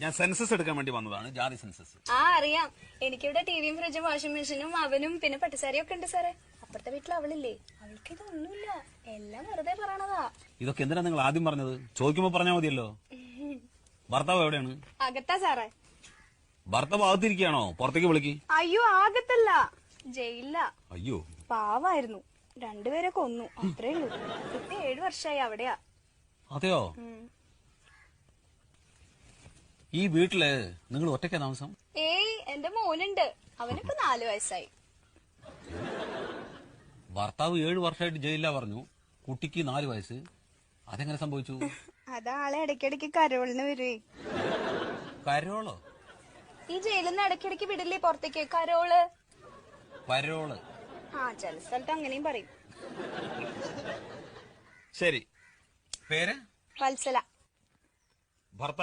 ഞാൻ സെൻസസ് എടുക്കാൻ വേണ്ടി വന്നതാണ്, ജാതി സെൻസസ്. ആ അറിയാം. എനിക്കിവിടെ ടിവിയും ഫ്രിഡ്ജും വാഷിംഗ് മെഷീനും അവനും പിന്നെ പട്ടുസാരിയും ഒക്കെ ഉണ്ട് സാറേ. അപ്പുറത്തെ വീട്ടിൽ അവളില്ലേ, അവൾക്ക് ഇതൊന്നുമില്ല, എല്ലാം വെറുതെ പറയണതാ. ഇതൊക്കെ എന്തിനാ നിങ്ങൾ ആദ്യം പറഞ്ഞത്? ചോദിക്കുമ്പോ പറഞ്ഞാൽ മതിയല്ലോ. ഭർത്താവ് എവിടെയാണ്? അകത്താ സാറേ. ഭർത്താവ് അകത്തിരിക്കുകയാണോ? പുറത്തേക്ക് വിളിക്ക്. അയ്യോ ആകത്തല്ല, ജയിലില്ല. അയ്യോ പാവായിരുന്നു, രണ്ടുപേരെ കൊന്നു, അത്രേ ഉള്ളൂ. ഇപ്പൊ 7 വർഷമായി അവിടെയാ. അതെയോ? ഈ വീട്ടില് നിങ്ങൾ ഒറ്റയ്ക്കാ താമസം? ഏയ് എന്റെ മോനുണ്ട്, അവനിപ്പോ 4 വയസ്സായി. ഭർത്താവ് 7 വർഷമായിട്ട് ജയിലിലാ പറഞ്ഞു, കുട്ടിക്ക് 4 വയസ്സ്. അതെങ്ങനെ സംഭവിച്ചു? അതാളെ ഇടയ്ക്കിടയ്ക്ക് കരോളിന് വരുവേ. കരോളോ? ഈ ജയിലിൽ നിന്ന് ഇടയ്ക്കിടയ്ക്ക് വിടില്ലേ പുറത്തേക്ക്, കരോള്. പരോള്? ആ ചില സ്ഥലത്ത് അങ്ങനെയും പറയും. ശരി, പേര്? വത്സല.